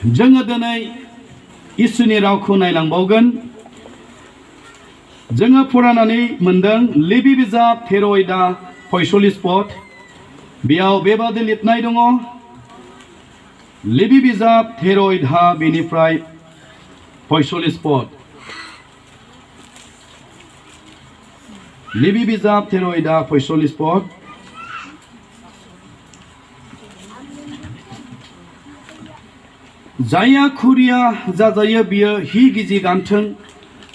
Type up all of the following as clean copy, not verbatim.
जोङो दिनै इसोरनि रावखौ नायलांबावगोन। जोङो फरायनानै मोनदों लेबि बिजाब 13 आयदा 45 पद। बेयाव बेबादि लिरनाय दङ। लेबि बिजाब 13 आयदा बेनिफ्राय 45 पद। लेबि बिजाब 13 आयदा 45 पद। जाया खुरिया जाजायो बियो हि गिजि गानथों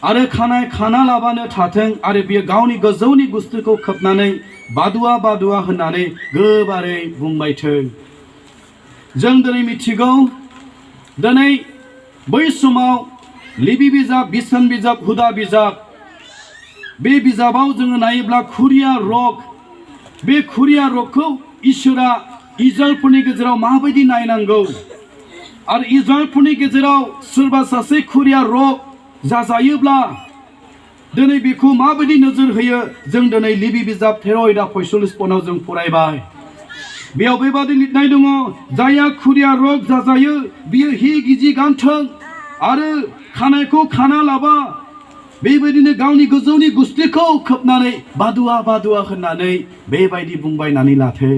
आरो खानाय खाना लाबानो थाथों आरो बियो गावनि गोजौनि गुस्थिखौ खोबनानै बादुवा बादुवा होननानै गोबारै बुंबायथों। जों दिनै मिथिगौ, दिनै बै समाव लेबि बिजाब, बिसान बिजाब, हुदा बिजाब, बे बिजाबाव जोङो नायोब्ला खुरिया रग, बे खुरिया रगखौ इसोरा इजराइलफोरनि गेजेराव माबायदि नायनांगौ आरो इजराइलफोरनि गेजेराव सोरबा सासे खुरिया रग जाजायोब्ला दिनै बेखौ माबायदि नोजोर होयो, जों दिनै लेबि बिजाब 13 आयदा 45 पदआव जों फरायबाय। बेयाव बेबादि लिरनाय दङ, जाया खुरिया रग जाजायो बियो हि गिजि गानथों आरो खानायखौ खाना लाबा बेबायदिनो गावनि गोजौनि गुस्थिखौ खोबनानै बादुवा बादुवा होननानै बेबायदि बुंबायनानै लाथो।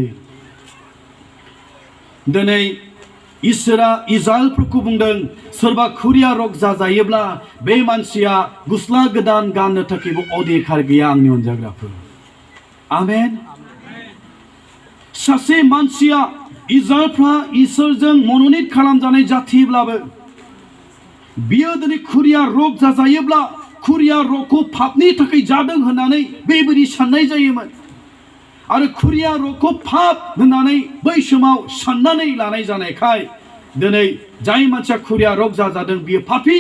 दिनै इसोरा इजराइलफोरखौ बुंदों, सोरबा खुरिया रग जाजायोब्ला बे मानसिया गुस्ला गोदान गाननो थाखायबो अधिकार गैया। आंनि अनजाग्राफोर, आमेन। सासे मानसिया इजराइलफ्रा इसोरजों मन'नित खालामजानाय जाथिब्लाबो बियो दिनै खुरिया रग जाजायोब्ला खुरिया रगखौ पापनि थाखाय जादों होननानै बेबायदि साननाय जायोमोन आरो खुरिया रगखौ पाप होननानै बै समाव साननानै लानाय जानायखाय दिनै जाय मानसिया खुरिया रग जाजादों बियो पापी,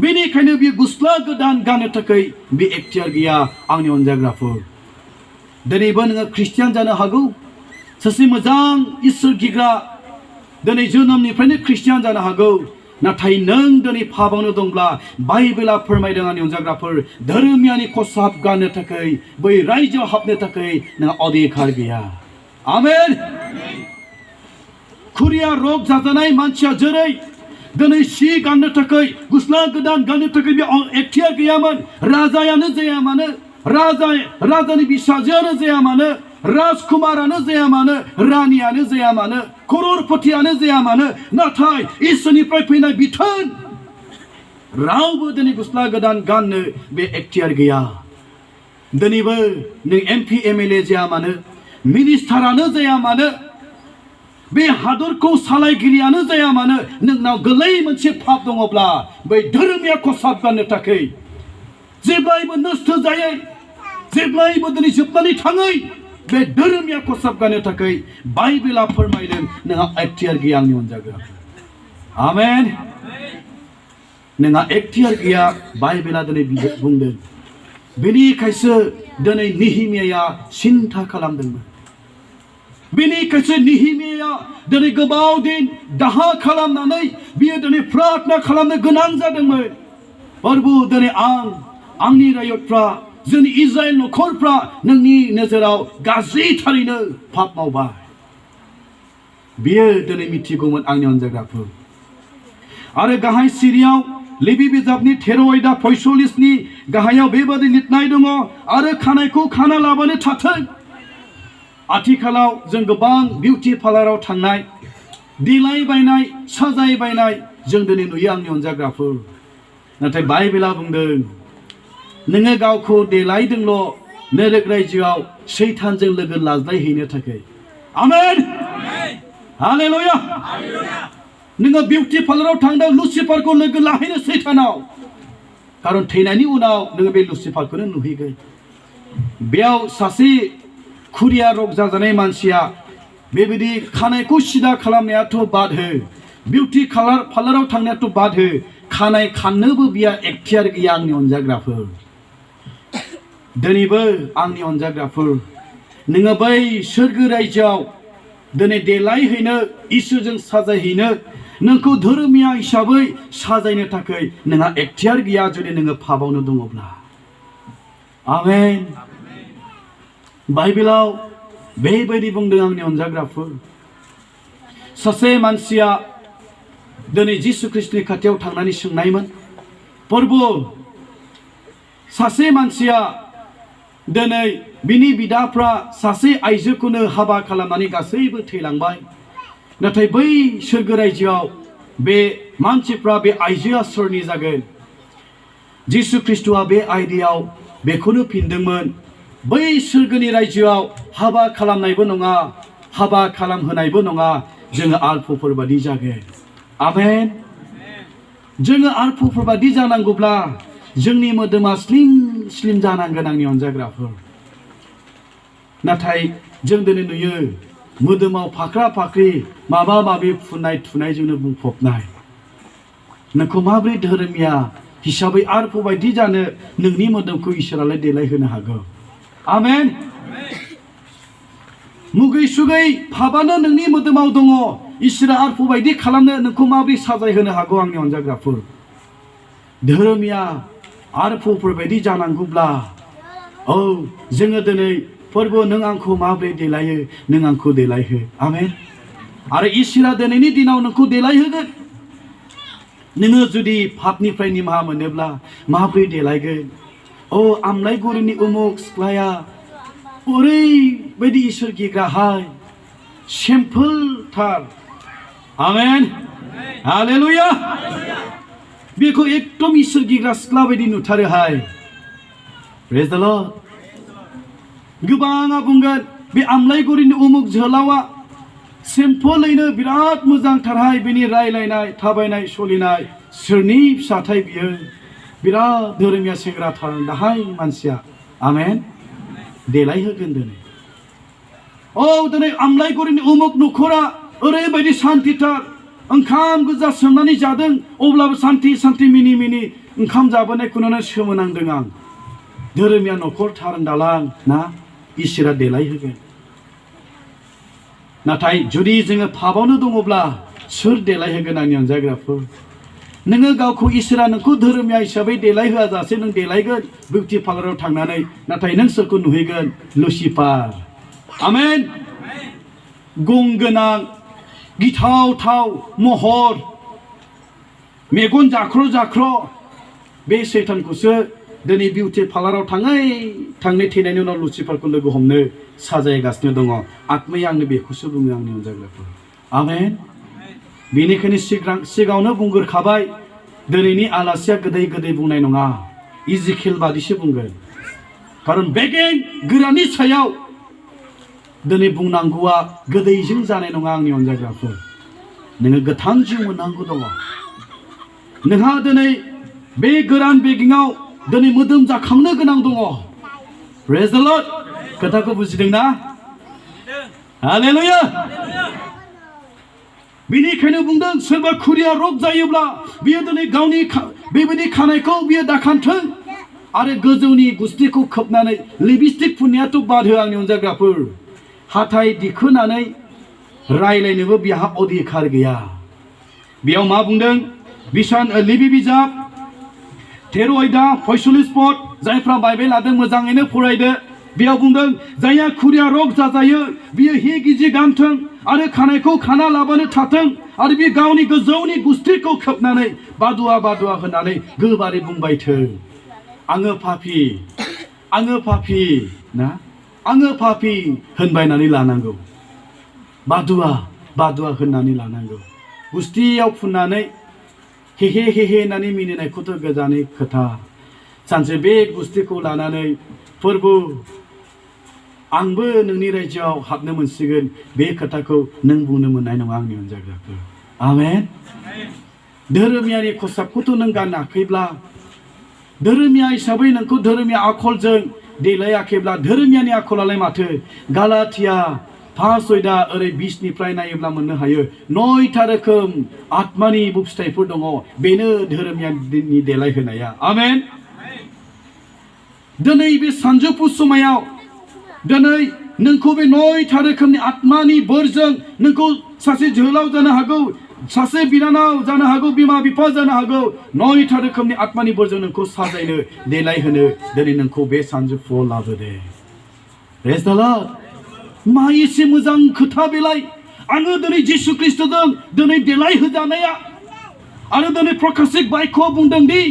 बेनिखायनो बियो गुस्ला गोदान गाननो थाखाय बे एक्टियार गैया। आंनि अनजाग्राफोर, दिनैबो नोङो ख्रिस्टियान जानो हागौ, सासे मोजां इसोर गिग्रा, दिनै जोनोमनिफ्रायनो ख्रिस्टियान जानो हागौ, नाथाय नों दिनै पापावनो दंब्ला बाइबेला फोरमायदों आंनि अनजाग्राफोर, धोरोमियानि खसाब गाननो थाखाय बै रायजोआव हाबनो थाखाय नोंहा अधिकार गैया। आमेन। खुरिया रग जाजानाय मानसिया जेरै दिनै सि गाननो थाखाय, गुस्ला गोदान गाननो थाखाय बे एक्टियार गैयामोन। राजायानो जाया मानो, राजानि बिसाजोआनो जाया मानो, राजकुमारानो जाया मानो, रानियानो जाया मानो, कररपतियानो जाया मानो, नाथाय इसोरनिफ्राय फैनाय बिथोन रावबो दिनै गुस्ला गोदान गाननो बे एक्टियार गैया। दिनैबो नों MP MLA जाया मानो, मिनिस्टारानो जाया मानो, बे हादरखौ सालायगिरियानो जाया मानो, नोंनाव गोरलै मोनसे पाप दङब्ला बै धोरोमिया खसाब गाननो थाखाय जेब्लायबो नस्थ जायै, जेब्लायबो दिनै जोबनानै थाङै बे धोरोमिया खसाब गाननो थाखाय बाइबेला फोरमायदों नोंहा एक्टियार गैया। आंनि अनजाग्रा, आमेन। नोंहा एक्टियार गैया बाइबेला दिनै बुंदों। बेनिखायसो दिनै नेहेमियाया सिन्था खालामदोंमोन। बेनिखायसो नेहेमियाया दिनै गोबाव दिन दाहा खालामनानै बियो दिनै प्रार्थना खालामनो गोनां जादोंमोन। प्रभु, दिनै आंनि रायजोफ्रा, जोंनि इजराइल नखरफ्रा नोंनि नोजोराव गाज्रि थारैनो पाप मावबाय। बियो दिनै मिथिगौमोन आंनि अनजाग्राफोर। आरो गाहाय सिरियाव लेबि बिजाबनि 13 आयदा 45 नि गाहायाव बेबादि लिरनाय दङ, आरो खानायखौ खाना लाबानो थाथों। आथिखालाव जों गोबां बिउटि पार्लाराव थांनाय, देलाय बायनाय, साजाय बायनाय जों दिनै नुयो आंनि अनजाग्राफोर। नाथाय बाइबेला बुंदों नोङो गावखौ देलायदोंल' नोरक रायजोआव सैतानजों लोगो लाज्लायहैनो थाखाय। आमेन। हालेलुया। नोङो बिउटि पार्लाराव थांदों लुसिफारखौ लोगो लाहैनो सैतानाव, खारन थैनायनि उनाव नोङो बे लुसिफारखौनो नुहैगोन। बेयाव सासे खुरिया रग जाजानाय मानसिया बेबायदि खानायखौ सिदा खालामनायाथ' बाद हो, बिउटि पार्लाराव थांनायाथ' बाद हो, खानाय खाननोबो बिया एक्टियार गैया। आंनि अनजाग्राफोर, दिनैबो आंनि अनजाग्राफोर, नोङो बै सोरगो रायजोआव दिनै देलायहैनो, इसोरजों साजायहैनो, नोंखौ धोरोमिया हिसाबै साजायनो थाखाय नोंहा एक्टियार गैया जुदि नोङो पापावनो दङब्ला। आमेन। बाइबेलाव बेबायदि बुंदों आंनि अनजाग्राफोर, सासे मानसिया दिनै जिसु ख्रिस्टनि खाथियाव थांनानै सोंनायमोन प्रभु सासे मानसिया दिनै बिनि बिदाफ्रा सासे आइजोखौनो हाबा खालामनानै गासैबो थैलांबाय नाथाय बै सोरगो रायजोआव बे मानसिफ्रा बे आइजोआ सोरनि जागोन जिसु ख्रिस्टआ बे आयदायाव बेखौनो फिनदोंमोन बै सोरगोनि रायजोआव हाबा खालामनायबो नङा हाबा खालामहोनायबो नङा जोङो आलफोफोर बादि जागोन आमेन जोङो आलफोफोर बादि जानांगौब्ला जोंनि मोदोमा स्लिम स्लिम जानांगोन आंनि अनजाग्राफोर नाथाय जों दिनै नुयो मोदोमाव फाख्रा फाख्रि माबा माबि फुननाय थुनायजोंनो बुंफबनाय नोंखौ माबोरै धोरोमिया हिसाबै आलफो बायदि जानो नोंनि मोदोमखौ इसोरालाय देलायहोनो हागौ आमेन मुगै सुगै फाबानो नोंनि मोदोमाव दङ इसोरा आलफो बायदि खालामनो नोंखौ माबोरै साजायहोनो हागौ आंनि अनजाग्राफोर धोरोमिया आलफोफोर बायदि जानांगौब्ला औ जोङो दिनै फोरबो नों आंखौ माबोरै देलायो नों आंखौ देलायहो आमेन आरो इसोरा दिनैनि दिनाव नोंखौ देलायहोगोन नोङो जुदि पापनिफ्राय निमाहा मोनोब्ला माबोरै देलायगोन औ आमलाइगुरिनि उमुक सिख्लाया ओरैबायदि इसोर गिग्राहाय सिम्पोलथार आमेन हालेलुया बेखौ एकदम इसोर गिग्रा सिख्ला बायदि नुथारोहाय प्रेज द लर्ड गोबाङा बुंगोन बे आमलाइगुरिनि उमुक जोहोलावा सिम्पोलैनो बिराद मोजांथारहाय बेनि रायलायनाय थाबायनाय सलिनाय सोरनि फिसाथाय बियो बिराद धोरोमिया सेंग्राथार दाहाय मानसिया आमेन देलायहोगोन दिनै औ दिनै आमलाइगुरिनि उमुक नखरा ओरैबायदि सान्थिथार ओंखाम गोजा सोमनानै जादों अब्लाबो सान्थि सान्थि मिनि मिनि ओंखाम जाबोनायखौनो सोमोनांदों आं धोरोमिया नखर थारदालां ना इसोरा देलायहोगोन नाथाय जुदि जोङो पापावनो दङब्ला सोर देलायहोगोन आंनि अनजाग्राफोर नोङो गावखौ इसोरा नोंखौ धोरोमिया हिसाबै देलायहोआ जासे नों देलायगोन बिउटि पार्लाराव थांनानै नाथाय नों सोरखौ नुहैगोन लुसिफार आमेन गं गोनां गिथावथाव महर मेगन जाख्र जाख्र बे सैतानखौसो दिनै बिउटि पार्लाराव थाङै थैनायनि उनाव लुसिफारखौ लोगो हमनो साजायगासिनो दङ आत्माया आंनो बेखौसो बुङो आंनि अनजाग्राफोर आमेन बेनिखायनो सिगाङावनो बुंगोरखाबाय दिनैनि आलासिया गोदै गोदै बुंनाय नङा इजिखेल बादिसो बुंगोन खारन बेगें गोरानि सायाव दिनै बुंनांगौआ गोदैजों जानाय नङा आंनि अनजाग्राफोर नोङो गोथां जिउ मोननांगौ दङ नोंहा दिनै बे गोरान बेगेङाव दिनै मोदोम जाखांनो गोनां दङ प्रेज द लर्ड खोथाखौ बुजिदोंना हालेलुया बेनिखायनो बुंदों सोरबा खुरिया रग जायोब्ला बियो दिनै गावनि बेबायदि खानायखौ बियो दाखान्थों आरो गोजौनि गुस्थिखौ खोबनानै लिपस्टिक फुननायाथ' बाद हो आंनि अनजाग्राफोर हाथाय दिखोनानै रायलायनोबो बिहा अधिकार गैया बेयाव मा बुंदों लिबि बिजाब 13 आयदा 45 पद जायफ्रा बाइबेल लादों मोजाङैनो फरायदो बेयाव बुंदों जायहा खुरिया रग जाजायो बियो हि गिजि गानथों आरो खानायखौ खाना लाबानो थाथों आरो बे गावनि गोजौनि गुस्थिखौ खोबनानै बादुवा बादुवा होननानै गोबारै बुंबाय थों आङो पापि ना आङो पापि होनबायनानै लानांगौ बादुवा बादुवा होननानै लानांगौ गुस्थियाव फुननानै हेहे हेहे होननानै मिनिनायखौथ' गोजाननि खोथा सानसे बे गुस्थिखौ लानानै फोरबो आंबो नोंनि रायजोआव हाबनो मोनसिगोन बे खोथाखौ नों बुंनो मोननाय नङा आंनि अनजाग्राफोर आमेन धोरोमियानि खसाबखौथ' नों गानाखैब्ला धोरोमिया हिसाबै नोंखौ धोरोमिया आखलजों देलायाखैब्ला धोरोमियानि आखलालाय माथो गालाथिया 5 आयदा ओरै 20 निफ्राय नायोब्ला मोननो हायो 9था रोखोम आत्मानि फिथाइफोर दङ बेनो धोरोमियानि देलायहोनाया आमेन दिनै बे सानजौफु समायाव दिनै नोंखौ बे 9था रोखोमनि आत्मानि बोरजों नोंखौ सासे जोहोलाव जानो हागौ सासे बिनानाव जानो हागौ बिमा बिफा जानो हागौ 9था रोखोमनि आत्मानि बोरजों नोंखौ साजायनो देलायहोनो दिनै नोंखौ बे सानजौफुआव लाबोदे प्रेज द लर्ड मा एसे मोजां खोथा बेलाय आङो दिनै जिसु ख्रिस्टजों दिनै देलायहोजानाया आरो दिनै प्रकाशिक बाइकखौ बुंदों दि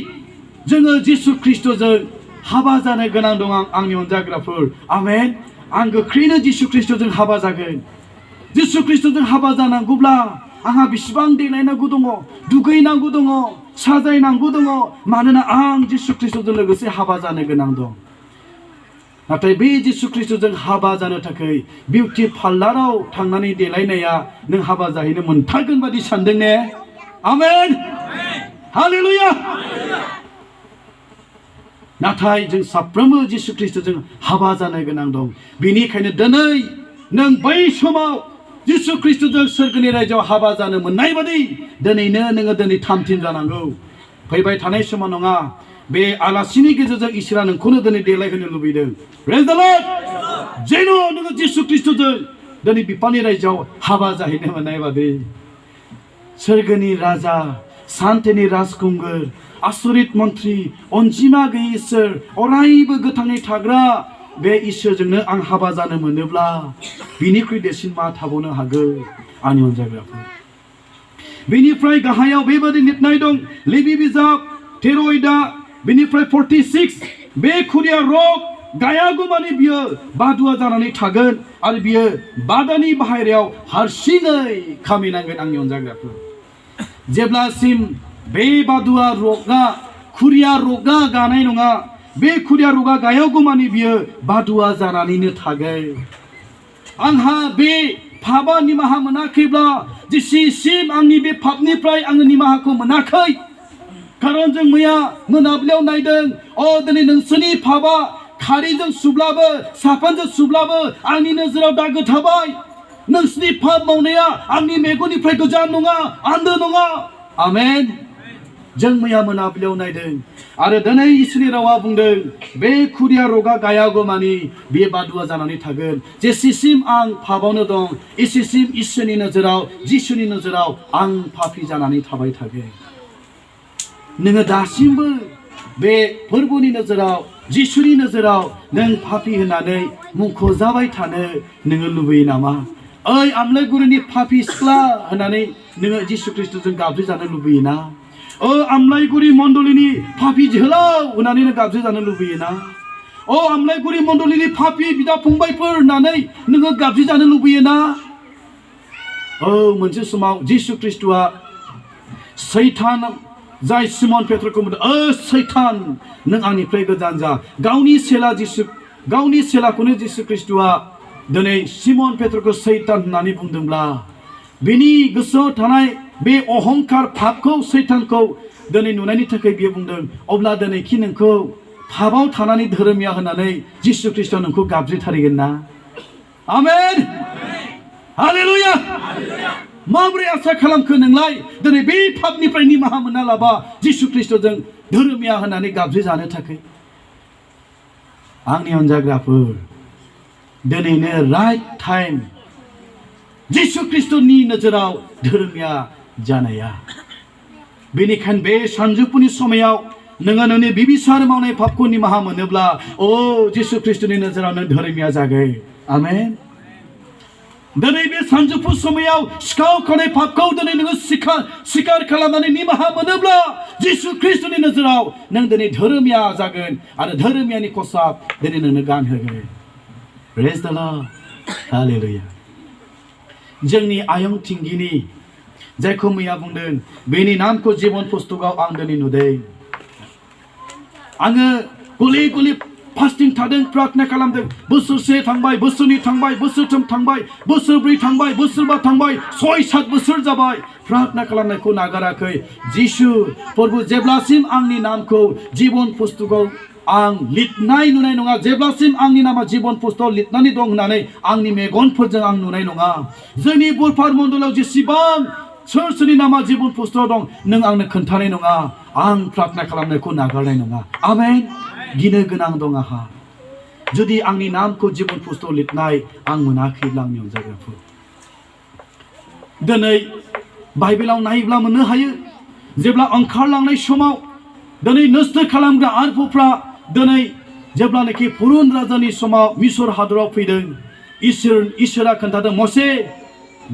जोङो जिसु ख्रिस्ट'जों हाबा जानो गोनां दं आंनि अनजाग्राफोर आमेन आं गोख्रैनो जिसु ख्रिस्ट'जों हाबा जागोन जिसु ख्रिस्ट'जों हाबा जानांगौब्ला आंहा बेसेबां देलायनांगौ दङ दुगैनांगौ दङ साजायनांगौ दङ मानोना आं जिसु ख्रिस्ट'जों लोगोसे हाबा जानो गोनां दं नाथाय बे जिसु ख्रिस्ट'जों हाबा जानो थाखाय बिउटि पार्लाराव थांनानै देलायनाया नों हाबा जाहैनो मोनथारगोन बादि सानदों ने आमेन हालेलुया नाथाय जों साफ्रोमबो जिसु ख्रिस्ट'जों हाबा जानो गोनां दं बेनिखायनो दिनै नों बै समाव जिसु ख्रिस्ट'जों सोरगोनि रायजोआव हाबा जानो मोननाय बादि दिनैनो नोङो दिनै थामथिम जानांगौ फैबाय थानाय समाव नङा बे आलासिनि गेजेरजों इसोरा नोंखौनो दिनै देलायहोनो लुबैदों प्रेज द लर्ड जेन' नोङो जिसु ख्रिस्ट'जों दिनै बिफानि रायजोआव हाबा जाहैनो मोननाय बादि सोरगोनि राजा सान्थिनि राजकुंगुर आसरित मन्त्रि अनजिमा गैयै इसोर अरायबो गोथाङै थाग्रा बे इसोरजोंनो आं हाबा जानो मोनोब्ला बिनिख्रुइ देरसिन मा थाबावनो हागौ आंनि अनजाग्राफोर बेनिफ्राय गाहायाव बेबादि लिरनाय दं लेबि बिजाब 13 आयदा बेनिफ्राय 46 बे खुरिया रग गायागौमानि बियो बादुवा जानानै थागोन आरो बियो बादानि बाहेरायाव हारसिङै खामिनांगोन आंनि अनजाग्राफोर जेब्लासिम बे बादुवा रगा खुरिया रगा गानाय नङा बे खुरिया रगा गायागौमानि बियो बादुवा जानानैनो थागोन आंहा बे पापा निमाहा मोनाखैब्ला जेसेसिम आंनि बे पापनिफ्राय आङो निमाहाखौ मोनाखै खारन जों मैया मोनाबिलियाव नायदों दिनै नोंसोरनि पापा खारिजों सुब्लाबो साफोनजों सुब्लाबो आंनि नोजोराव दागो थाबाय नोंसोरनि पाप मावनाया आंनि मेगननिफ्राय गोजान नङा आन्दो नङा आमेन जों मैया मोनाबिलियाव नायदों आरो दिनै इसोरनि रावा बुंदों बे खुरिया रगा गायागौमानि बे बादुवा जानानै थागोन जेसेसिम आं पापावनो दं एसेसिम इसोरनि नोजोराव जिसुनि नोजोराव आं पापी जानानै थाबाय थागोन नोङो दासिमबो बे फोरबोनि नोजोराव जिसुनि नोजोराव नों पापी होननानै मुंख'जाबाय थानो नोङो लुबैयो नामा ओइ आमलाइगुरिनि पापी सिख्ला होननानै नोङो जिसु ख्रिस्ट'जों गाबज्रिजानो लुबैयोना आमलाइगुरि मण्डलिनि पापी जोहोलाव होननानै नों गाबज्रिजानो लुबैयोना आमलाइगुरि मण्डलिनि पापी बिदा फंबायफोर होननानै नोङो गाबज्रिजानो लुबैयोना मोनसे समाव जिसु ख्रिस्ट'आ सैतान जाय सिमन पेट्रखौ बुंदों सैतान नों आंनिफ्राय गोजान जा गावनि सेलाखौनो जिसु ख्रिस्ट'आ दिनै सिमन पेट्रखौ सैतान होननानै बुंदोंब्ला बिनि गोसोआव थानाय बे अहंकार पापखौ सैतानखौ दिनै नुनायनि थाखाय बियो बुंदों अब्ला दिनै खि नोंखौ पापाव थानानै धोरोमिया होननानै जिसु ख्रिस्ट'आ नोंखौ गाबज्रिथारगोन ना आमेन हालेलुया माबोरै आसा खालामखो नोंलाय दिनै बे पापनिफ्राय निमाहा मोनना लाबा जिसु ख्रिस्ट'जों धोरोमिया होननानै गाबज्रिजानो थाखाय आंनि अनजाग्राफोर दिनैनो राइट टाइम जिसु ख्रिस्ट'नि नोजोराव धोरोमिया जानाया बेनिखायनो बे सानजौफुनि समायाव नोङो नोंनि बिबिसार मावनाय पापखौ निमाहा मोनोब्ला जिसु ख्रिस्ट'नि नोजोराव नों धोरोमिया जागोन आमेन दिनै बे सानजौफु समायाव सिखाव खावनाय पापखौ दिनै नोङो सिखार खालामनानै निमाहा मोनोब्ला जिसु ख्रिस्ट'नि नोजोराव नों दिनै धोरोमिया जागोन आरो धोरोमियानि खसाब दिनै नोंनो गानहोगोन प्रेज द लर्ड हालेलुया जोंनि आयं थिंगिनि जायखौ मैया बुंदों बेनि नामखौ जीवन पुस्तकाव आं दिनै नुदों आङो गले गले फास्टिं थादों प्रार्थना खालामदों बोसोरसे थांबाय बोसोरनै थांबाय बोसोरथाम थांबाय बोसोरब्रै थांबाय बोसोरबा थांबाय 6-7 बोसोर जाबाय प्रार्थना खालामनायखौ नागाराखै जिसु प्रभु जेब्लासिम आंनि नामखौ जीवन पुस्तकाव आं लिरनाय नुनाय नङा जेब्लासिम आंनि नामा जीवन पुस्तकाव लिरनानै दं होननानै आंनि मेगनफोरजों आं नुनाय नङा जोंनि बुरपार मण्डलाव जेसेबां सोरनि नामा जीवन पुस्तकाव दं नों आंनो खोन्थानाय नङा आं प्रार्थना खालामनायखौ नागारनाय नङा आमेन गिनो गोनां दं आंहा जुदि आंनि नामखौ जीवन पुस्तकाव लिरनाय आं मोनाखैब्ला आंनि अनजाग्राफोर दिनै बाइबेलाव नायोब्ला मोननो हायो जेब्ला ओंखारलांनाय समाव दिनै नस्थ' खालामग्रा आरबफ्रा दिनै जेब्लानाखि फुरुन राजानि समाव मिसर हादराव फैदों इसोरा खोन्थादों मसे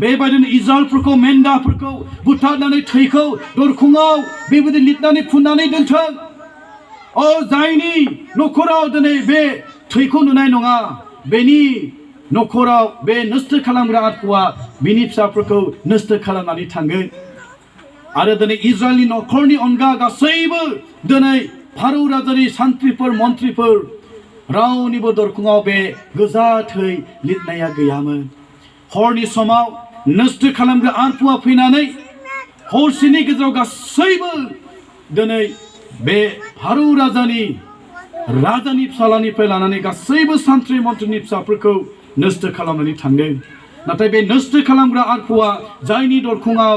बेबायदिनो इज्राइलफोरखौ मेन्दाफोरखौ बुथारनानै थैखौ दरखङाव बेबायदि लिरनानै फुननानै दोनथों जायनि न'खराव दिनै बे थैखौ नुनाय नङा बेनि न'खराव बे नस्थ' खालामग्रा आत्माया बिनि फिसाफोरखौ नस्थ' खालामनानै थांगोन आरो दिनै इज्राइलनि न'खरनि अनगा गासैबो दिनै फारौ राजानि सान्थ्रिफोर मन्थ्रिफोर रावनिबो दरखङाव बे गोजा थै लिरनाया गैयामोन हरनि समाव नस्थ' खालामग्रा आत्माया फैनानै हरसेनि गेजेराव गासैबो दिनै बे फारौ राजानि फिसालानिफ्राय लानानै गासैबो सान्थ्रि मन्थ्रिनि फिसाफोरखौ नस्थ' खालामनानै थांदों नाथाय बे नस्थ' खालामग्रा आत्माया जायनि दरखङाव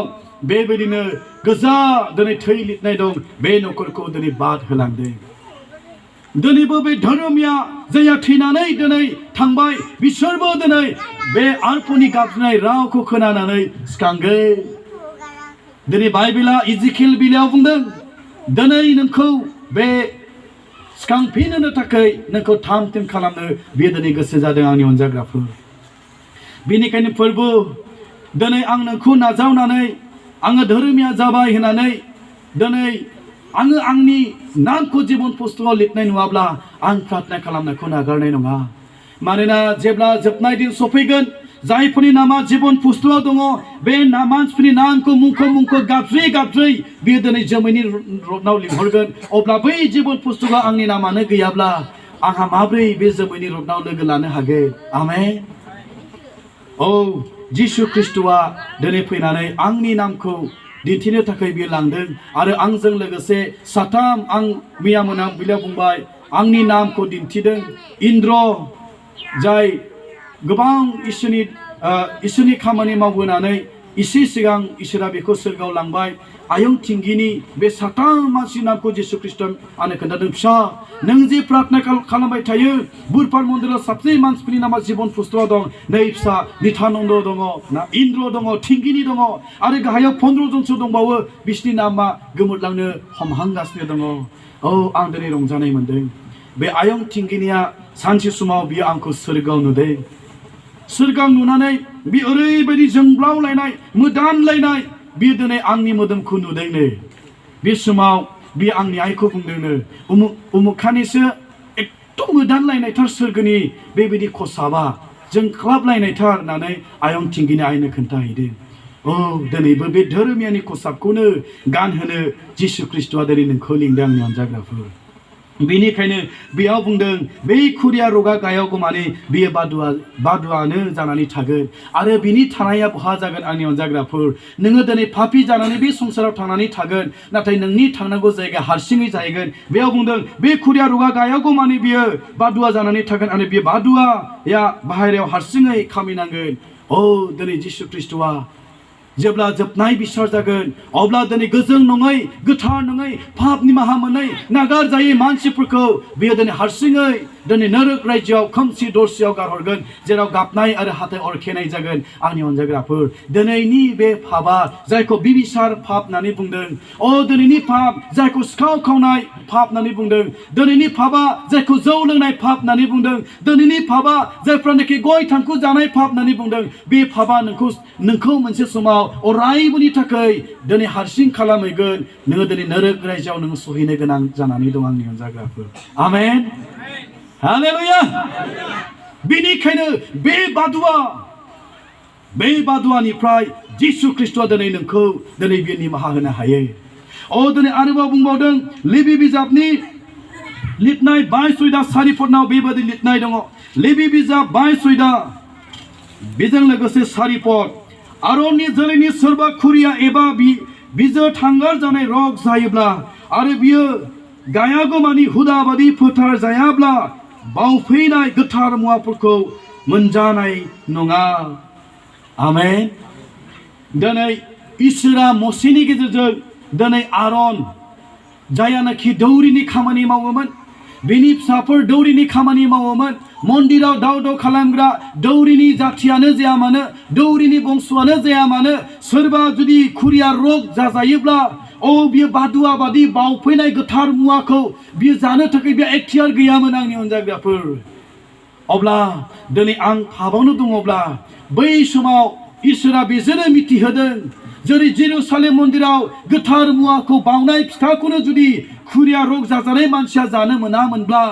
बेबायदिनो गोजा दिनै थै लिरनाय दं बे न'खरखौ दिनै बाद होलांदों दिनैबो बे धोरोमिया जायहा थैनानै दिनै थांबाय बिसोरबो दिनै बे आत्मानि गाबज्रिनाय रावखौ खोनानानै सिखांगोन दिनै बाइबेला इजिकेल बिलायाव बुंदों दिनै नोंखौ बे सिखांफिननो थाखाय नोंखौ थाम थिम खालामनो बियो दिनै गोसो जादों आंनि अनजाग्राफोर बेनिखायनो फोरबो दिनै आं नोंखौ नाजावनानै आङो धोरोमिया जाबाय होननानै दिनै आङो आंनि नामखौ जिबन पुस्तकाव लिरनाय नुवाब्ला आं प्रार्थना खालामनायखौ नागारनाय नङा मानोना जेब्ला जोबनाय दिन सफैगोन जायफोरनि नामा जिबन पुस्तकाव दङ बे मानसिफोरनि नामखौ मुंखौ गाबज्रि बियो दिनै जोमैनि रत्नाव लिंहरगोन अब्ला बै जिबन पुस्तकाव आंनि नामानो गैयाब्ला आंहा माब्रै बे जोमैनि रत्नाव लोगो लानो हागोन आमेन जिसु ख्रिस्ट'आ दिनै फैनानै आंनि नामखौ दिन्थिनो थाखाय बियो लांदों आरो आंजों लोगोसे साथाम आं मैया मोनाबिलियाव बुंबाय आंनि नामखौ दिन्थिदों इन्द्र जाय गोबां इसोरनि खामानि मावबोनानै इसे सिगां इसोरा बेखौ सोरगोआव लांबाय आयं थिंगिनि बे साथाम मानसिनि नामखौ जिसु ख्रिस्ट' आंनो खोन्थादों फिसा नों जे प्रार्थना खालामबाय थायो बुरपार मन्दिराव साबसे मानसिफोरनि नामा जिबन पुस्तकाव दं नै फिसा निथानन्द दङ ना इन्द्र दङ थिंगिनि दङ आरो गाहायाव 15 जनसो दंबावो बिसोरनि नामा गोमोरलांनो हमहांगासिनो दङ आं दिनै रंजानाय मोनदों बे आयं थिंगिनिया सानसे समाव बियो आंखौ सोरगोआव नुदों सोरगोआव नुनानै बे ओरैबायदि जोंब्लावलायनाय मोदानलायनाय बियो दिनै आंनि मोदोमखौ नुदोंनो बे समाव बियो आंनि आइखौ बुंदोंनो उमुखानिसो एकदम मोदानलायनायथार सोरगोनि बेबायदि खसाबा जोंख्लाबलायनायथार होननानै आयं थिंगिनि आइनो खोन्थाहैदों दिनैबो बे धोरोमियानि खसाबखौनो गानहोनो जिसु ख्रिस्ट'आ दिनै नोंखौ लिंदों आंनि अनजाग्राफोर बेनिखायनो बेयाव बुंदों बे खुरिया रगा गायाव माने बियो बादुआनो जानानै थागोन आरो बिनि थानाया बहा जागोन आंनि अनजाग्राफोर नोङो दिनै पापि जानानै बे संसाराव थांनानै थागोन नाथाय नोंनि थांनांगौ जायगा हारसिङै जाहैगोन बेयाव बुंदों बे खुरिया रगा गायाव माने बियो बादुआ जानानै थागोन आरो बे बादुआया बाहेरायाव हारसिङै खामिनांगोन दिनै जिसु ख्रिस्ट'आ जेब्ला जोबनाय बिसार जागोन अब्ला दिनै गोजों नङै गोथार नङै पाप निमाहा मोनै नागारजायै मानसिफोरखौ बियो दिनै हारसिङै दिनै नरक रायजोआव खोमसि दरसेयाव गारहरगोन जेराव गाबनाय आरो हाथाइ अरखेनाय जागोन आंनि अनजाग्राफोर दिनैनि बे पापआ जायखौ बिबिसार पाप होननानै बुंदों दिनैनि पाप जायखौ सिखाव खावनाय पाप होननानै बुंदों दिनैनि पापआ जायखौ जौ लोंनाय पाप होननानै बुंदों दिनैनि पापआ जायफ्रानोखि गय थांखु जानाय पाप होननानै बुंदों बे पापआ नोंखौ मोनसे समाव अरायबोनि थाखाय दिनै हारसिं खालामहैगोन नोङो दिनै नरक रायजोआव नोङो सहैनो गोनां जानानै दं आंनि अनजाग्राफोर आमेन हालेलुया बेनिखायनो बे बादुआनिफ्राय जिसु ख्रिस्ट'आ दिनै नोंखौ दिनै बियो निमाहा होनो हायो दिनै आरोबाव बुंबावदों लेबि बिजाबनि लिरनाय 22 सारिफोरनाव बेबायदि लिरनाय दङ लेबि बिजाब 22 बेजों लोगोसे सारिफद आरननि जोलैनि सोरबा खुरिया एबा बिजो थांगार जानाय रग जायोब्ला आरो बियो गायागौमानि हुदाबादि फोथार जायाब्ला बावफैनाय गोथार मुवाफोरखौ मोनजानाय नङा आमेन दिनै इसोरा मसेनि गेजेरजों दिनै आरन जायानाखि दौरिनि खामानि मावोमोन बेनि फिसाफोर दौरिनि खामानि मावोमोन मन्दिराव दाव खालामग्रा दौरिनि जाथियानो जाया मानो दौरिनि बंस'आनो जाया मानो सोरबा जुदि खुरिया रग जाजायोब्ला बियो बादुआ बादि बावफैनाय गोथार मुवाखौ बियो जानो थाखाय बे एखथियार गैयामोन आंनि अनजाग्राफोर अब्ला दिनै आं पापावनो दङब्ला बै समाव इसोरा बेजोंनो मिथिहोदों जेरै जेरुसालेम मन्दिराव गोथार मुवाखौ बावनाय फिथाखौनो जुदि खुरिया रग जाजानाय मानसिया जानो मोनामोनब्ला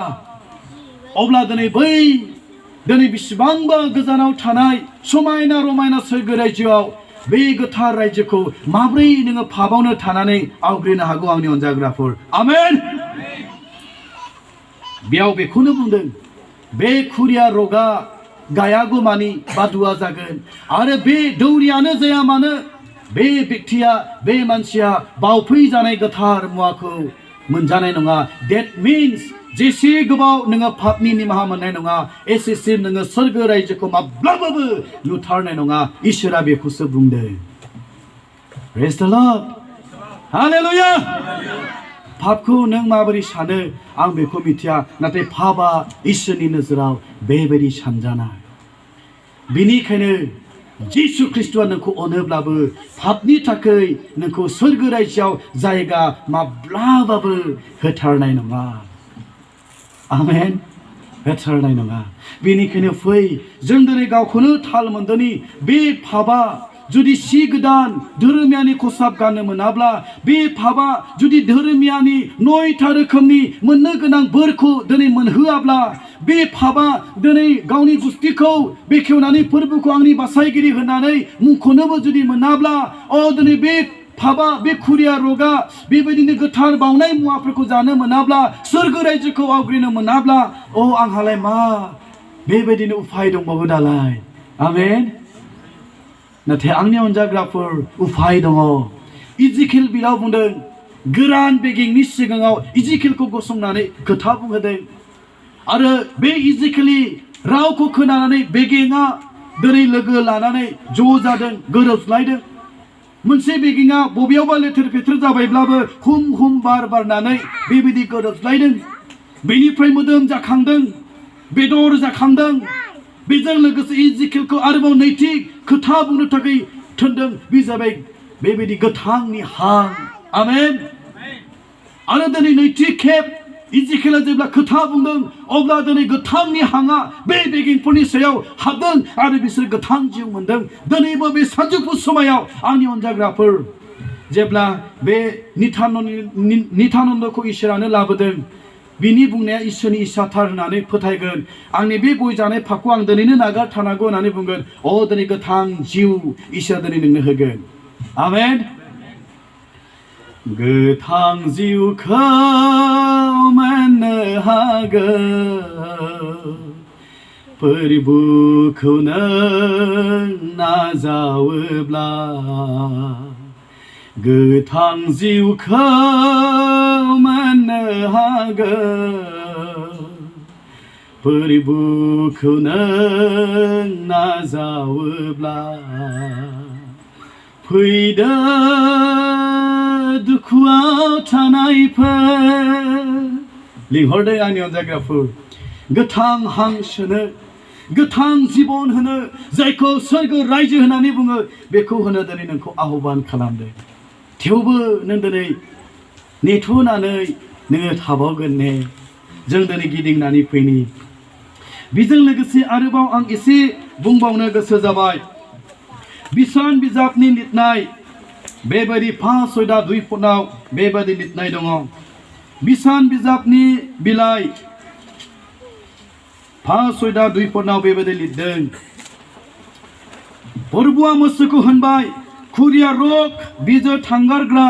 अब्ला दिनै बेसेबांबा गोजानाव थानाय समायना रमायना सोरगो रायजोआव बे गोथार रायजोखौ माब्रै नोङो पापावनो थानानै आवग्रिनो हागौ आंनि अनजाग्राफोर आमेन बेयाव बेखौनो बुंदों बे खुरिया रगा गायागौमानि बादुआ जागोन आरो बे दौरियानो जाया मानो बे व्यक्तिया बे मानसिया बावफैजानाय गोथार मुवाखौ मोनजानाय नङा that means जेसे गोबाव नोङो पापनि निमाहा मोननाय नङा एसेसिम नोङो सोरगो रायजोखौ माब्लाबाबो नुथारनाय नङा इसोरा बेखौसो बुंदों praise the Lord हालेलुया पापखौ नों माबोरै सानो आं बेखौ मिथिया नाथाय पापआ इसोरनि नोजोराव बेबायदि सानजानाय बेनिखायनो जिसु ख्रिस्टआ नोंखौ अनोब्लाबो पापनि थाखाय नोंखौ सोरगो रायजोआव जायगा माब्लाबाबो होथारनाय नङा आमेन होथारनाय नङा बेनिखायनो फै जों दिनै गावखौनो थाल मोनदोंनि बे पापआ जुदि सि गोदान धोरोमियानि खसाब गाननो मोनाब्ला बे पापआ जुदि धोरोमियानि 9टा रोखोमनि मोननो गोनां बोरखौ दिनै मोनहोआब्ला बे पापआ दिनै गावनि गुस्थिखौ बेखेवनानै फोरबोखौ आंनि बासायगिरि होनानै मुंख'नोबो जुदि मोनाब्ला दिनै बे पापआ बे खुरिया रगा बेबायदिनो गोथार बावनाय मुवाफोरखौ जानो मोनाब्ला सोरगो रायजोखौ आवग्रिनो मोनाब्ला आंहालाय मा बेबायदिनो उफाय दंबावो दालाय आमेन नाथाय आंनि अनजाग्राफोर उफाय दङ इजिकेल बिलाव बुंदों गोरान बेगेंनि सिगाङाव इजिकेलखौ गसंनानै खोथा बुंहोदों आरो बे इजिकेलि रावखौ खोनानानै बेगेंआ दिनै लोगो लानानै ज' जादों गोरोबलायदों मोनसे बेगेंआ बबेयावबा लेथेर फेथेर जाबायब्लाबो हुम हुम बार बारनानै बेबायदि गोरोबलायदों बेनिफ्राय मोदोम जाखांदों बेदर जाखांदों बेजों लोगोसे इजिकेलखौ आरोबाव नैथि खोथा बुंनो थाखाय थिनदों बे जाबाय बेबायदि गोथांनि हां आमेन आरो दिनै नैथि खेब इजिकेला जेब्ला खोथा बुंदों अब्ला दिनै गोथांनि हांआ बे बेगेंफोरनि सायाव हाबदों आरो बिसोर गोथां जिउ मोनदों दिनैबो बे सानजौफु समायाव आंनि अनजाग्राफोर जेब्ला बे निथानन्दखौ इसोरानो लाबोदों बिनि बुंनाया इसोरनि इसाथार होननानै फोथायगोन आंनि बे गय जानाय पापखौ आं दिनैनो नागारथारनांगौ होननानै बुंगोन दिनै गोथां जिउ इसोर दिनै नोंनो होगोन आमेन गोथां जिउखौ मोननो हागोन फोरबोखौ नों नाजावोब्ला गोथां जिउखौ मोननो हागोन फोरबोखौ नों नाजावोब्ला फैदो दुखुआव थानायफोर लिंहरदों आंनि अनजाग्राफोर गोथां हांसोनो गोथां जिबन होनो जायखौ सोरगो रायजो होननानै बुङो बेखौ होनो दिनै नोंखौ आह्वान खालामदों थेवबो नों दिनै नेथ'नानै नोङो थाबावगोन ने जों दिनै गिदिंनानै फैनि बेजों लोगोसे आरोबाव आं एसे बुंबावनो गोसो जाबाय बिसान बिजाबनि लिरनाय बेबायदि 5-6-2 फुटाव बेबायदि लिरनाय दङ बिसान बिजाबनि बिलाइ 5-6-2 फुटाव बेबायदि लिरदों फोरबोआ मोसौखौ होनबाय खुरिया रग बिजो थांगारग्रा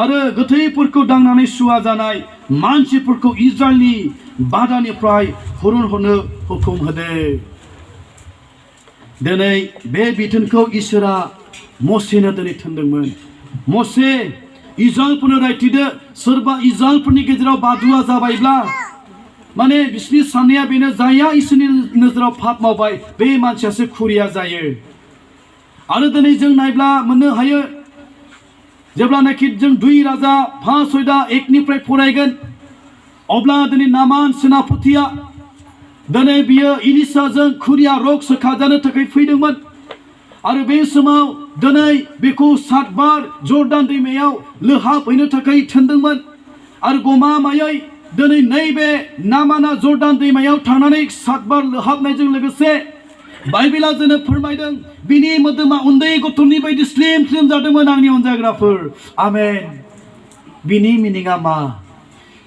आरो गोथैफोरखौ दांनानै सुवा जानाय मानसिफोरखौ इजराइलनि बादानिफ्राय हुरुनहरनो हुकुम होदों दिनै बे बिथोनखौ इसोरा मसेनो दिनै थिनदोंमोन मसे इजराइलफोरनो रायथिदो सोरबा इजराइलफोरनि गेजेराव बादुआ जाबायब्ला माने बिसोरनि साननाया बेनो जायहा इसोरनि नोजोराव पाप मावबाय बे मानसियासो खुरिया जायो आरो दिनै जों नायब्ला मोननो हायो जेब्लानाखि जों 2 राजा 5-6-1 फरायगोन अब्ला दिनै नामान सेनापतिया दिनै बियो इलिसाजों खुरिया रग सोखाजानो थाखाय फैदोंमोन आरो बे समाव दिनै बेखौ 7 बार जर्दान दैमायाव लोहाबहैनो थाखाय थिनदोंमोन आरो गमामायै दिनै नैबे नामाना जर्दान दैमायाव थांनानै 7 बार लोहाबनायजों लोगोसे बाइबेला जोंनो फोरमायदों बिनि मोदोमा उन्दै गथ'नि बायदि स्लिम स्लिम जादोंमोन आंनि अनजाग्राफोर आमेन बिनि मिनिङा मा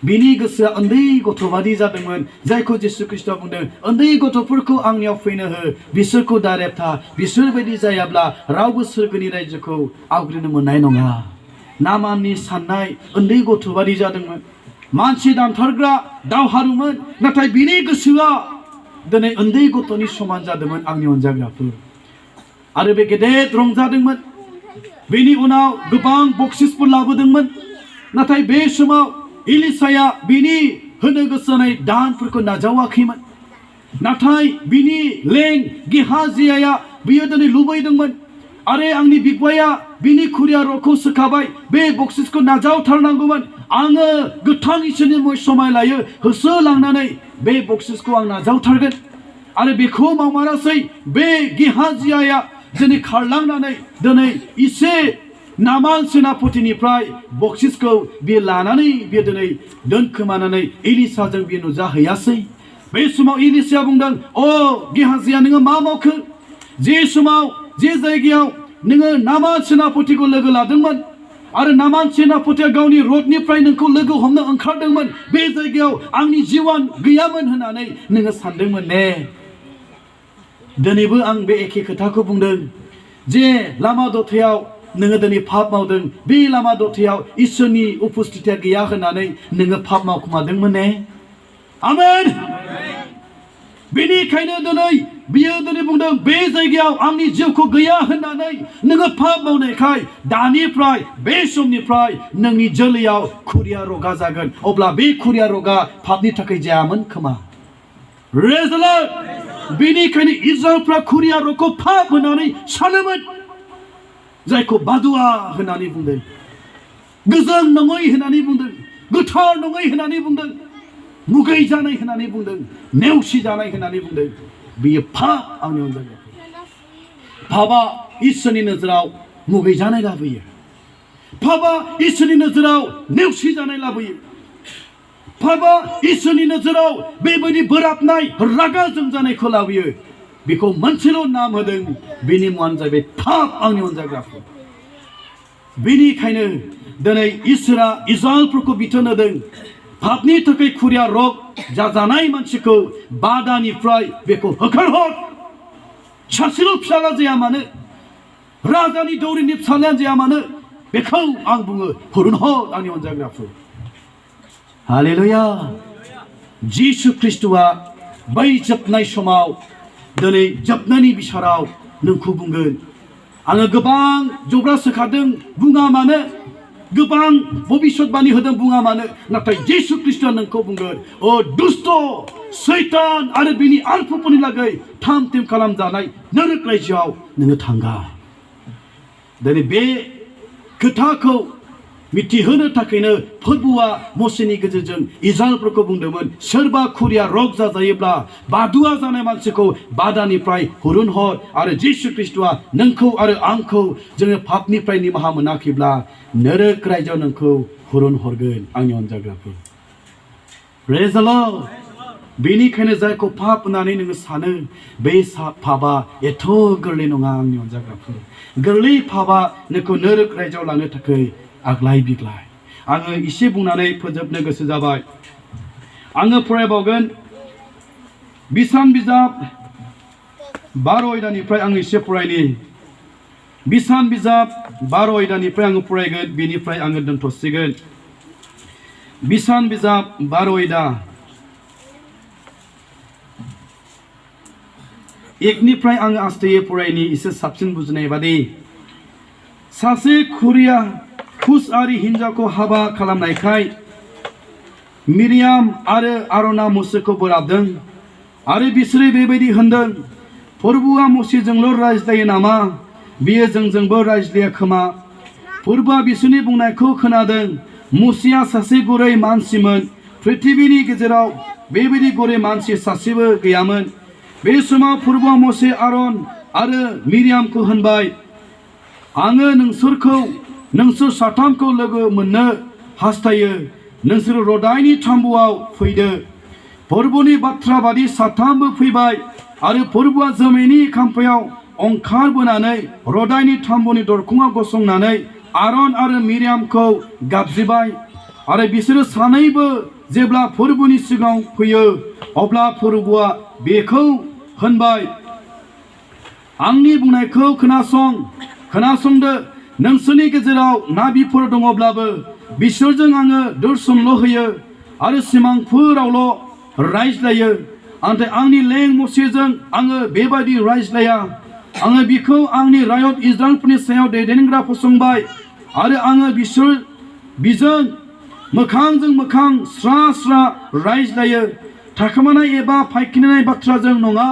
बिनि गोसोआ उन्दै गथ'बादि जादोंमोन जायखौ जिसु ख्रीष्टआ बुंदों उन्दै गथ'फोरखौ आंनियाव फैनो हो बिसोरखौ दारेबथा बिसोरबायदि जायाब्ला रावबो सोरगोनि रायजोखौ आवग्रिनो मोननाय नङा नामाननि साननाय उन्दै गथ'बादि जादोंमोन मानसि दानथारग्रा दावहारुमोन नाथाय बिनि गोसोआ दिनै उन्दै गथ'नि समान जादोंमोन आंनि अनजाग्राफोर आरो बे गेदेर रंजादोंमोन बेनि उनाव गोबां बक्सिसफोर लाबोदोंमोन नाथाय बे समाव इलिसाया बिनि होनो गोसो जानाय दानफोरखौ नाजावाखैमोन नाथाय बिनि लें गेहाजियाया बियो दिनै लुबैदोंमोन आरो आंनि बिगुमाया बिनि खुरिया र'खौ सोखाबाय बे बक्सिसखौ नाजावथारनांगौमोन आङो गोथां इसोरनि समाय लायो होसोलांनानै बे बक्सिसखौ आं नाजावथारगोन आरो बेखौ मावमारासै बे गेहाजियाया दिनै खारलांनानै दिनै इसे नामान सेनापतिनिफ्राय बक्सिसखौ बियो लानानै बियो दिनै दोनखोमानानै एलिसाजों बियो नुजाहैयासै बे समाव एलिसाया बुंदों अ गेहाजिया नोङो मा मावखो जे समाव जे जायगायाव नोङो नामान सेनापतिखौ लोगो लादोंमोन आरो नामान सेनापतिया गावनि रथनिफ्राय नोंखौ लोगो हमनो ओंखारदोंमोन बे जायगायाव आंनि जिउआन गैयामोन होननानै नोङो सानदोंमोन ने दिनैबो आं बे एखे खोथाखौ बुंदों जे लामा दथायाव नोङो दिनै पाप मावदों बे लामा दथायाव इसोरनि उपस्थितिया गैया होननानै नोङो पाप मावखोमादोंमोन ने आमेन बेनिखायनो दिनै बियो दिनै बुंदों बे जायगायाव आंनि जिउखौ गैया होननानै नोङो पाप मावनायखाय दानिफ्राय बे समनिफ्राय नोंनि जोलैयाव खुरिया रगा जागोन अब्ला बे खुरिया रगा पापनि थाखाय जायामोन खोमा बेनिखायनो इस्राएलफ्रा खुरिया रगखौ पाप होननानै सानोमोन जायखौ बादुआ होननानै बुंदों गोजों नङै होननानै बुंदों गोथार नङै होननानै बुंदों मुगै जानाय होननानै बुंदों नेवसि जानाय होननानै बुंदं बियो पाप आंनि अनजाग्रा पापा इसोरनि नोजोराव मुगै जानाय लाबोयो पापा इसोरनि नोजोराव नेवसि जानाय लाबोयो पापा इसोरनि नोजोराव बेबायदि बोराबनाय रागा जोंजानायखौ लाबोयो बेखौ मोनसेल' नाम होदों बेनि मुङानो जाहैबाय पाप आंनि अनजाग्राफोर बेनिखायनो दिनै इसोरा इस्राएलफोरखौ बिथोन होदों पापनि थाखाय खुरिया रग जाजानाय मानसिखौ बादानिफ्राय बेखौ होखारहर सासेल' फिसाला जाया मानो राजानि दौरिनि फिसालायानो जाया मानो बेखौ आं बुङो हुरुनहर आंनि अनजाग्राफोर हालेलुया जिसु ख्रीष्टआ बै जोबनाय समाव दिनै जोबनायनि बिसाराव नोंखौ बुंगोन आङो गोबां जब्रा सोखादों बुङा मानो गोबां भबिष्यतबाणी होदों बुङा मानो नाथाय जिसु ख्रीष्टआ नोंखौ बुंगोन अ दुष्ट सैतान आरो बिनि आलफोरनि लागै थाम थिम खालामजानाय नरक रायजोआव नोङो थांगा दिनै बे खोथाखौ मिथिहोनो थाखायनो फोरबुआ मसेनि गेजेरजों इस्राएलफोरखौ बुंदोंमोन सोरबा खुरिया रग जाजायोब्ला बादुआ जानाय मानसिखौ बादानिफ्राय हुरुनहर आरो जिसु ख्रीष्टआ नोंखौ आरो आंखौ जोङो पापनिफ्राय निमाहा मोनाखैब्ला नरक रायजोआव नोंखौ हुरुनहरगोन आंनि अनजाग्राफोर प्रेज द लर्ड बेनिखायनो जायखौ पाप होननानै नोङो सानो बे पापा एथ' गोरलै नङा आंनि अनजाग्राफोर गोरलै पापा नोंखौ नरक रायजोआव लांनो थाखाय आग्लाय बिग्लाय आङो एसे बुंनानै फोजोबनो गोसो जाबाय आङो फरायबावगोन बिसान बिजाब 12 आयदानिफ्राय आं एसे फरायनि बिसान बिजाब 12 आयदानिफ्राय आङो फरायगोन बेनिफ्राय आङो दोनथ'सिगोन बिसान बिजाब 12 आयदा एकनिफ्राय आङो आस्थायै फरायनि एसे साबसिन बुजिनाय बादि सासे खुरिया खुसआरि हिन्जावखौ हाबा खालामनायखाय मिरियाम आरो आरना मोसेखौ बोराबदों आरो बिसोरो बेबायदि होनदों फोरबुआ मोसेजोंल' रायज्लायो नामा बियो जोंजोंबो रायज्लाया खोमा फोरबुआ बिसोरनि बुंनायखौ खोनादों मोसेया सासे गुरै मानसिमोन पृथ्वीनि गेजेराव बेबायदि गुरै मानसि सासेबो गैयामोन बे समाव फोरबुआ मोसे आरन आरो मिरियामखौ होनबाय आङो नोंसोर साथामखौ लोगो मोननो हास्थायो नोंसोर रदाइनि थाम्बुआव फैदो फोरबोनि बाथ्रा बादि साथामबो फैबाय आरो फोरबोआ जोमैनि खाम्फायाव ओंखारबोनानै रदायनि थाम्बुनि दरखङाव गसंनानै आरन आरो मिरियामखौ गाबज्रिबाय आरो बिसोरो सानैबो जेब्ला फोरबोनि सिगाङाव फैयो अब्ला फोरबोआ बेखौ होनबाय आंनि बुंनायखौ खोनासंदो नोंसोरनि गेजेराव नाबिफोर दङब्लाबो बिसोरजों आङो दर्शनल' होयो आरो सिमांफोरावल' रायज्लायो नाथाय आंनि लें मसेजों आङो बेबायदि रायज्लाया आङो बिखौ आंनि रायत इजराइलफोरनि सायाव दैदेनग्रा फसंबाय आरो आङो बिजों मोखांजों मोखां स्रा स्रा रायज्लायो थाखोमानाय एबा फायखिनाय बाथ्राजों नङा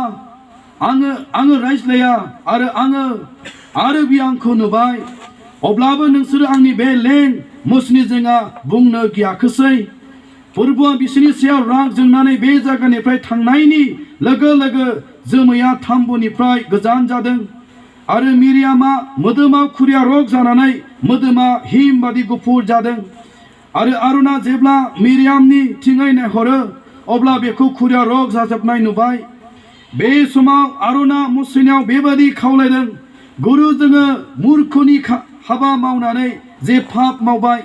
आङो रायज्लाया आरो बियो आंखौ नुबाय अब्लाबो नोंसोरो आंनि बे लें मोसनिजों बुंनो गियाखैसै फोरबोआ बिसोरनि सायाव राग जोंनानै बे जायगानिफ्राय थांनायनि लोगो लोगो जोमैया थाम्बुनिफ्राय गोजान जादों आरो मिरियामा मोदोमाव खुरिया रग जानानै मोदोमा हिम बादि गुफुर जादों आरो आरना जेब्ला मिरियामनि थिङै नायहरो अब्ला बेखौ खुरिया रग जाजोबनाय नुबाय बे समाव आरना मुसेनियाव बेबादि खावलायदों गुरु जोङो मूर्खनि हाबा मावनानै जे पाप मावबाय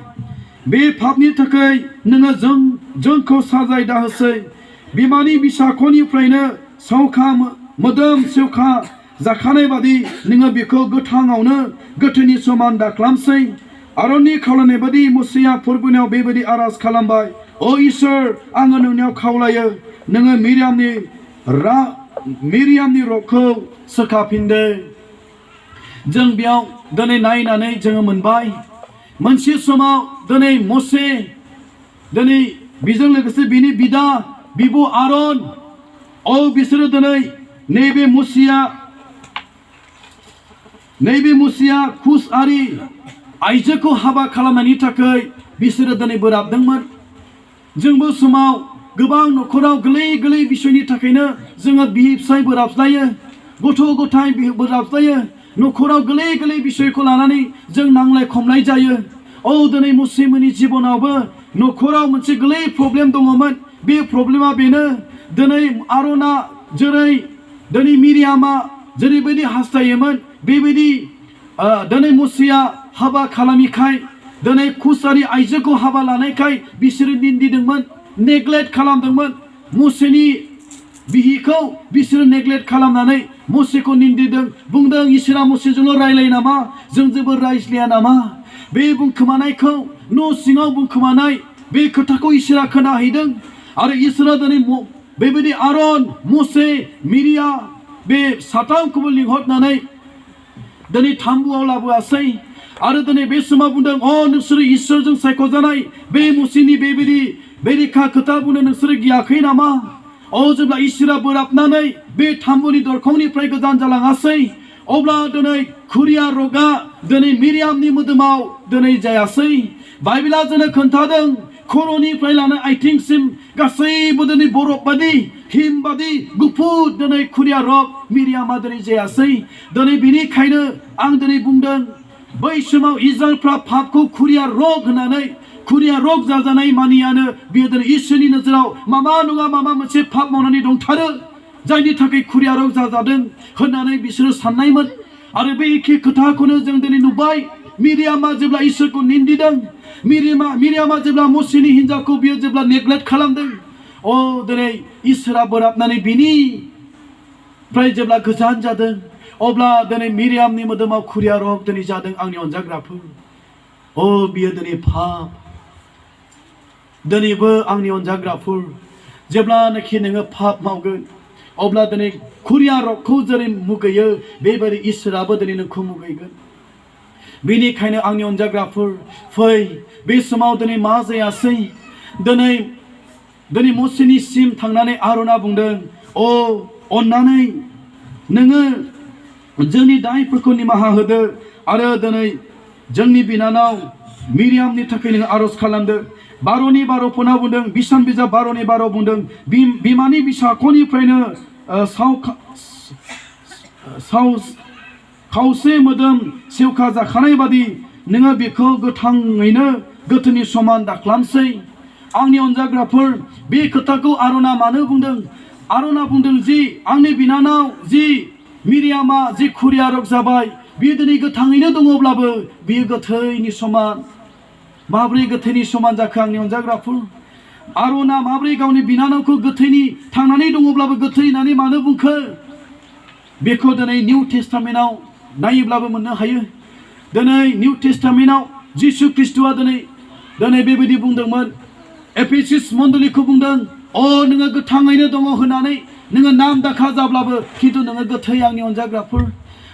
बे पापनि थाखाय नोङो जोंखौ साजाय दाहोसै बिमानि बिसाखनिफ्रायनो सावखा मोदोम सेवखा जाखानाय बादि नोङो बेखौ गोथाङावनो गोथैनि समान दाख्लामसै आरननि खावलायनाय बादि मुसेया फोरबोनियाव बेबायदि आरज खालामबाय अ इसोर आङो नोंनियाव खावलायो नोङो मिरियामनि रगखौ सोखाफिनदो जों बेयाव दिनै नायनानै जोङो मोनबाय मोनसे समाव दिनै मसे दिनै बेजों लोगोसे बिनि बिदा बिब' आरन बिसोरो दिनै नैबे मुसिया खुसआरि आइजोखौ हाबा खालामनायनि थाखाय बिसोरो दिनै बोराबदोंमोन जोंबो समाव गोबां न'खराव गोरलै बिसयनि थाखायनो जोङो बिहि फिसाय बोराबज्लायो गथ' गथाय बोराबज्लायो न'खराव गोरलै बिसयखौ लानानै जों नांलाय खमलाय जायो दिनै मुस्लिमनि जिबनावबो न'खराव मोनसे गोरलै प्रब्लेम दङमोन बे प्रब्लेमा बेनो दिनै आरना दिनै मिरियामा जेरैबायदि हास्थायोमोन बेबायदि दिनै मुसेया हाबा खालामिखाय दिनै खुसारि आइजोखौ हाबा लानायखाय बिसोरो निन्दिदोंमोन नेग्लेक्ट खालामदोंमोन मुसेनि बिहिखौ बिसोरो नेग्लेक्ट खालामनानै मुसेखौ निन्दिदों बुंदों इसोरा मुसेजोंल' रायलायो नामा जों जेबो रायज्लाया नामा बे बुंखोमानायखौ न' सिङाव बुंखोमानाय बे खोथाखौ इसोरा खोनाहैदों आरो इसोरा दिनै बेबायदि आरन मुसे मिरिया बे साथामखौबो लिंहरनानै दिनै थाम्बुआव लाबोआसै आरो दिनै बे समाव बुंदों नोंसोरो इसोरजों सायख'जानाय बे मुसेनि बेबायदि बेरेखा खोथा बुंनो नोंसोरो गियाखै नामा जेब्ला इसोरा बोराबनानै बे थाम्बुनि दरखंनिफ्राय गोजान जालाङासै अब्ला दिनै खुरिया रगा दिनै मिरियामनि मोदोमाव दिनै जायासै बाइबेला जोंनो खोन्थादों खर'निफ्राय लानानै आथिंसिम गासैबो दिनै बरफ बादि हिम बादि गुफुर दिनै खुरिया रग मिरियामा दिनै जायासै दिनै बिनिखायनो आं दिनै बुंदों बै समाव इजराइलफ्रा पापखौ खुरिया रग होनानै खुरिया रग जाजानाय मानियानो बियो दिनै इसोरनि नोजोराव माबा नङा माबा मोनसे पाप मावनानै दंथारो जायनि थाखाय खुरिया रग जाजादों होननानै बिसोरो साननायमोन आरो बे एखे खोथाखौनो जों दिनै नुबाय मिरियामा जेब्ला इसोरखौ निन्दिदों मिरियामा जेब्ला मुसेनि हिन्जावखौ बियो जेब्ला नेग्लेक्ट खालामदों दिनै इसोरा बोराबनानै बिनिफ्राय जेब्ला गोजान जादों अब्ला दिनै मिरियामनि मोदोमाव खुरिया रग दिनै जादों आंनि अनजाग्राफोर बियो दिनै पाप दिनैबो आंनि अनजाग्राफोर जेब्लानाखि नोङो पाप मावगोन अब्ला दिनै खुरिया रगखौ जेरै मुगैयो बेबायदि इसोराबो दिनै नोंखौ मुगैगोन बेनिखायनो आंनि अनजाग्राफोर फै बे समाव दिनै मा जायासै दिनै मुसेनिसिम थांनानै आरना बुंदों अननानै नोङो जोंनि दायफोरखौ निमाहा होदो आरो दिनै जोंनि बिनानाव मिरियामनि थाखाय नोङो आरज खालामदो 12:12 बुंदों बिसान बिजाब 12:12 बुंदों बिमानि बिसाखनिफ्रायनो खावसे मोदोम सेवखा जाखानाय बादि नोङो बेखौ गोथाङैनो गोथैनि समान दाख्लामसै आंनि अनजाग्राफोर बे खोथाखौ आरना मानो बुंदों आरना बुंदों जि आंनि बिनानाव जि मिरियामा जि खुरिया रग जाबाय बियो दिनै गोथाङैनो दङब्लाबो बियो गोथैनि समान माब्रै गोथैनि समान जाखो आंनि अनजाग्राफोर आरना माब्रै गावनि बिनानावखौ गोथैनि थांनानै दङब्लाबो गोथै होननानै मानो बुंखो बेखौ दिनै निउ टेस्टामेन्टआव नायोब्लाबो मोननो हायो दिनै निउ टेस्टामेन्टआव जिसु ख्रिस्ट'आ दिनै बेबायदि बुंदोंमोन एफेसिस मण्डलीखौ बुंदों अ नोङो गोथाङैनो दङ होननानै नोङो नाम दाखा जाब्लाबो खिन्थु नोङो गोथै आंनि अनजाग्राफोर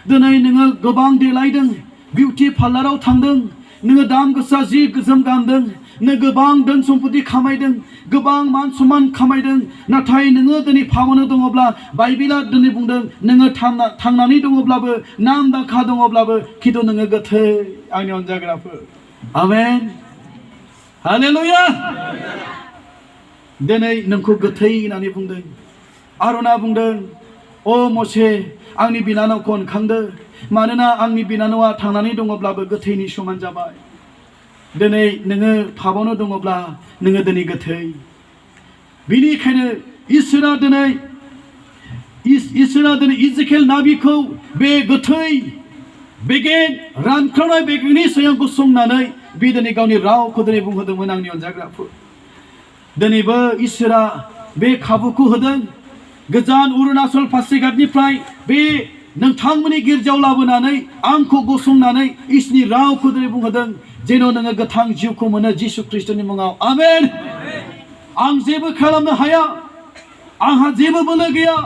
दिनै नोङो गोबां देलायदों बिउटि पार्लाराव थांदों नोङो दाम गोसा जि जोम गानदों नों गोबां धोन सम्पति खामायदों गोबां मान सन्मान खामायदों नाथाय नोङो दिनै फावनो दङब्ला बाइबेला दिनै बुंदों नोङो थांनानै दङब्लाबो नाम दाखा दङब्लाबो खिन्थु नोङो गोथै आंनि अनजाग्राफोर आमेन हालेलुया दिनै नोंखौ गोथै होननानै बुंदों आरना बुंदों अ मसे आंनि बिनानावखौ अनखांदो मानोना आंनि बिनानावा थांनानै दङब्लाबो गोथैनि समान जाबाय दिनै नोङो फाबावनो दङब्ला नोङो दिनै गोथै बिनिखायनो इसोरा दिनै इजिकेल नाबिखौ बे गोथै बेगें रानख्रावनाय बेगेंनि सायाव गसंनानै बे दिनै गावनि रावखौ दिनै बुंहोदोंमोन आंनि अनजाग्राफोर दिनैबो इसोरा बे खाबुखौ होदों गोजान अरुणाचल पासिघाटनिफ्राय बे नोंथांमोननि गिर्जायाव लाबोनानै आंखौ गसंनानै इसोरनि रावखौ दिनै बुंहोदों जेन' नोङो गोथां जिउखौ मोनो जिसु ख्रिस्ट'नि मुङाव आमेन आं जेबो खालामनो हाया आंहा जेबो बोलो गैया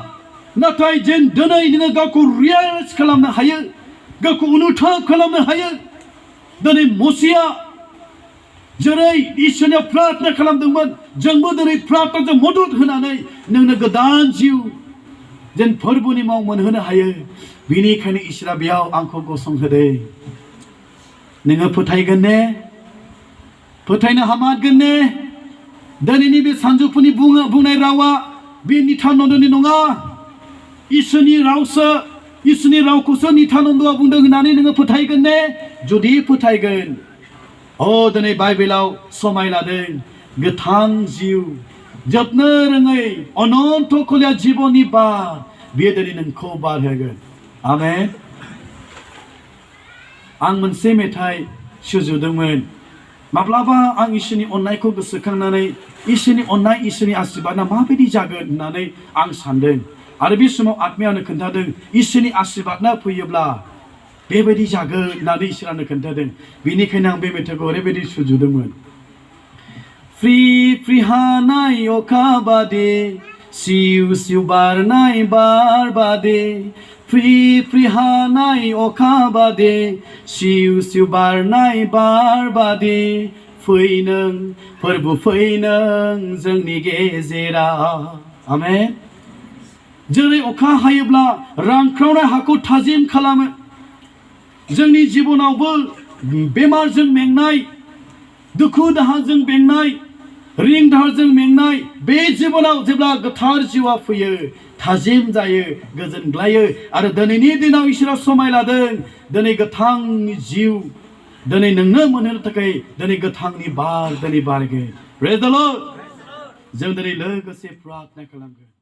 नाथाय जेन दिनै नोङो गावखौ रियेलाइज खालामनो हायो गावखौ अनुथाब खालामनो हायो दिनै मसिया जेरै इसोरनियाव प्रार्थना खालामदोंमोन जोंबो दिनै प्रार्थनाजों मदद होनानै नोंनो गोदान जिउ जेन फोरबोनि माव मोनहोनो हायो बेनिखायनो इसोरा बेयाव आंखौ गसंहोदों नोङो फोथायगोन ने फोथायनो हामागोन ने दिनैनि बे सानजौफुनि बुंनाय रावा बे नितानन्दनि नङा इसोरनि रावसो इसोरनि रावखौसो नितानन्दआ बुंदों होननानै नोङो फोथायगोन ने जुदि फोथायगोन अ दिनै बाइबेलाव समाय लादों गोथां जिउ जोबनो रोङै अनन्त कलिया जिबननि बार बेयो दिनै नोंखौ बारहोगोन आमेन आं मोनसे मेथाइ सुजुदोंमोन माब्लाबा आं इसोरनि अननायखौ गोसोखांनानै इसोरनि अननाय इसोरनि आशीर्बादआ माबायदि जागोन होननानै आं सानदों आरो बे समाव आत्मायानो खोन्थादों इसोरनि आशीर्बादआ फैयोब्ला बेबायदि जागोन होननानै इसोरानो खोन्थादों बेनिखायनो आं बे मेथाइखौ ओरैबायदि सुजुदोंमोन फ्रि फ्रि हानाय अखा बादि सिउ सिउ बारनाय बार बादि फ्रि फ्रि हानाय अखा बादि सिउ सिउ बारनाय बार बादि फै नों फोरबो फै नों जोंनि गेजेराव आमेन जेरै अखा हायोब्ला रानख्रावनाय हाखौ थाजिम खालामो जोंनि जिबनावबो बेमारजों मेंनाय दुखु दाहाजों मेंनाय रिं दाहारजों मेंनाय बे जिबनाव जेब्ला गोथार जिउआ फैयो थाजिम जायो गोजोनग्लायो आरो दिनैनि दिनाव इसोरा समाय लादों दिनै गोथां जिउ दिनै नोंनो मोनहोनो थाखाय दिनै गोथांनि बार दिनै बारगोन प्रेज द लर्ड जों दिनै लोगोसे प्रार्थना खालामगोन